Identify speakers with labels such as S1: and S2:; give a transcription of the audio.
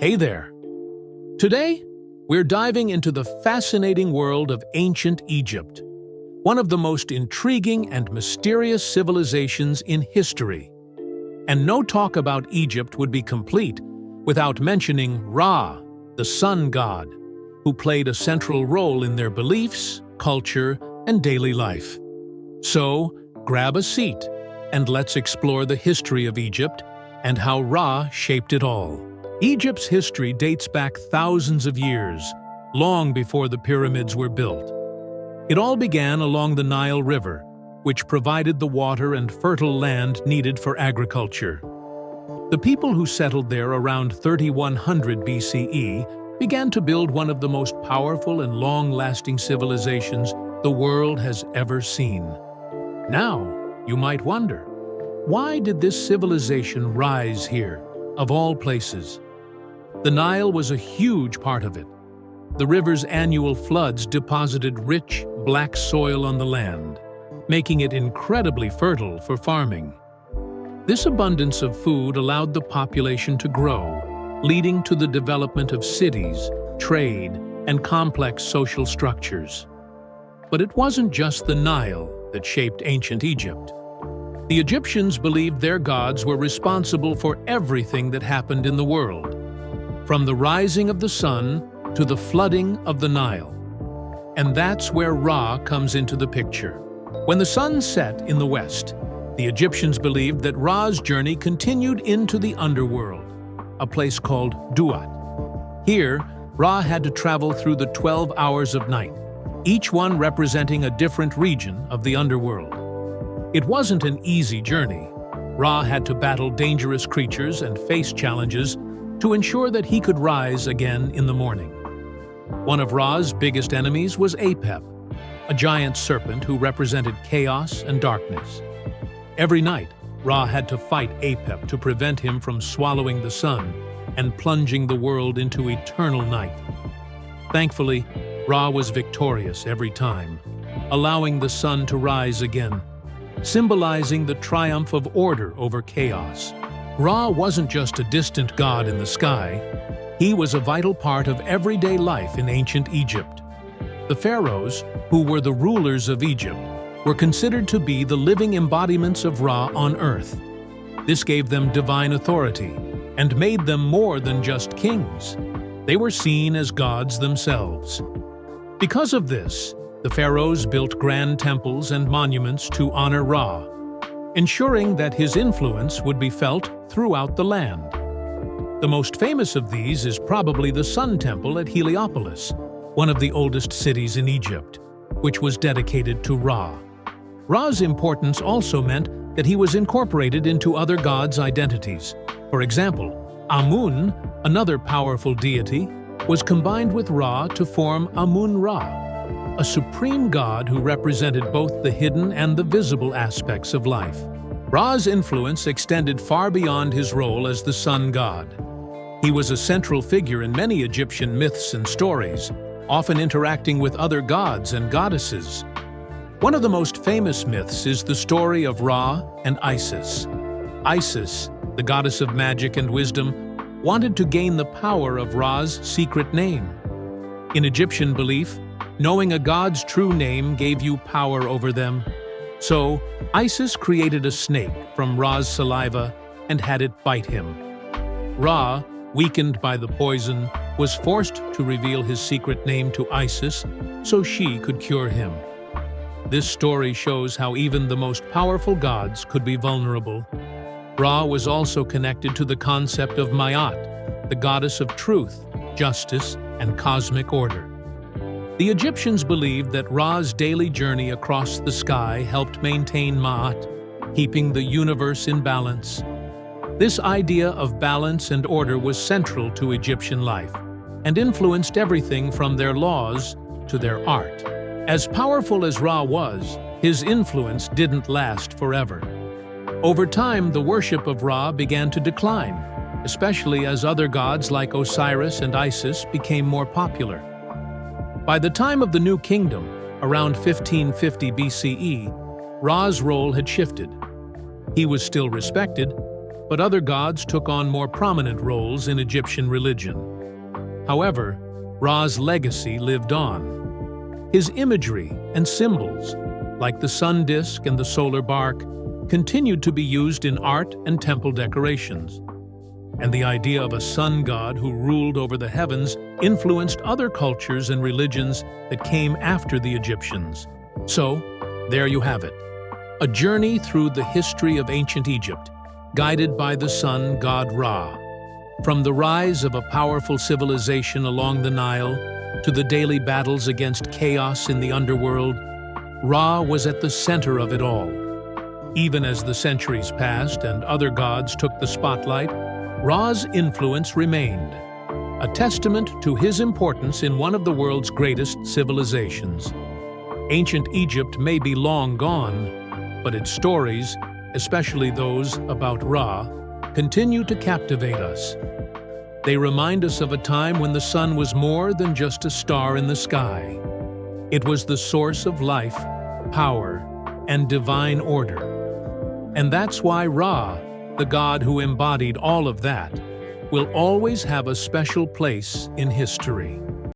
S1: Hey there! Today, we're diving into the fascinating world of ancient Egypt, one of the most intriguing and mysterious civilizations in history. And no talk about Egypt would be complete without mentioning Ra, the sun god, who played a central role in their beliefs, culture, and daily life. So, grab a seat and let's explore the history of Egypt and how Ra shaped it all. Egypt's history dates back thousands of years, long before the pyramids were built. It all began along the Nile River, which provided the water and fertile land needed for agriculture. The people who settled there around 3100 BCE began to build one of the most powerful and long-lasting civilizations the world has ever seen. Now, you might wonder, why did this civilization rise here, of all places? The Nile was a huge part of it. The river's annual floods deposited rich, black soil on the land, making it incredibly fertile for farming. This abundance of food allowed the population to grow, leading to the development of cities, trade, and complex social structures. But it wasn't just the Nile that shaped ancient Egypt. The Egyptians believed their gods were responsible for everything that happened in the world, from the rising of the sun to the flooding of the Nile. And that's where Ra comes into the picture. When the sun set in the west, the Egyptians believed that Ra's journey continued into the underworld, a place called Duat. Here, Ra had to travel through the 12 hours of night, each one representing a different region of the underworld. It wasn't an easy journey. Ra had to battle dangerous creatures and face challenges to ensure that he could rise again in the morning. One of Ra's biggest enemies was Apep, a giant serpent who represented chaos and darkness. Every night, Ra had to fight Apep to prevent him from swallowing the sun and plunging the world into eternal night. Thankfully, Ra was victorious every time, allowing the sun to rise again, symbolizing the triumph of order over chaos. Ra wasn't just a distant god in the sky, he was a vital part of everyday life in ancient Egypt. The Pharaohs, who were the rulers of Egypt, were considered to be the living embodiments of Ra on earth. This gave them divine authority and made them more than just kings. They were seen as gods themselves. Because of this, the Pharaohs built grand temples and monuments to honor Ra, ensuring that his influence would be felt throughout the land. The most famous of these is probably the Sun Temple at Heliopolis, one of the oldest cities in Egypt, which was dedicated to Ra. Ra's importance also meant that he was incorporated into other gods' identities. For example, Amun, another powerful deity, was combined with Ra to form Amun-Ra, a supreme god who represented both the hidden and the visible aspects of life. Ra's influence extended far beyond his role as the sun god. He was a central figure in many Egyptian myths and stories, often interacting with other gods and goddesses. One of the most famous myths is the story of Ra and Isis. Isis, the goddess of magic and wisdom, wanted to gain the power of Ra's secret name. In Egyptian belief, knowing a god's true name gave you power over them. So, Isis created a snake from Ra's saliva and had it bite him. Ra, weakened by the poison, was forced to reveal his secret name to Isis so she could cure him. This story shows how even the most powerful gods could be vulnerable. Ra was also connected to the concept of Maat, the goddess of truth, justice, and cosmic order. The Egyptians believed that Ra's daily journey across the sky helped maintain Maat, keeping the universe in balance. This idea of balance and order was central to Egyptian life and influenced everything from their laws to their art. As powerful as Ra was, his influence didn't last forever. Over time, the worship of Ra began to decline, especially as other gods like Osiris and Isis became more popular. By the time of the New Kingdom, around 1550 BCE, Ra's role had shifted. He was still respected, but other gods took on more prominent roles in Egyptian religion. However, Ra's legacy lived on. His imagery and symbols, like the sun disk and the solar bark, continued to be used in art and temple decorations. And the idea of a sun god who ruled over the heavens influenced other cultures and religions that came after the Egyptians. So, there you have it. A journey through the history of ancient Egypt, guided by the sun god Ra. From the rise of a powerful civilization along the Nile to the daily battles against chaos in the underworld, Ra was at the center of it all. Even as the centuries passed and other gods took the spotlight, Ra's influence remained, a testament to his importance in one of the world's greatest civilizations. Ancient Egypt may be long gone, but its stories, especially those about Ra, continue to captivate us. They remind us of a time when the sun was more than just a star in the sky. It was the source of life, power, and divine order. And that's why Ra, the god who embodied all of that, will always have a special place in history.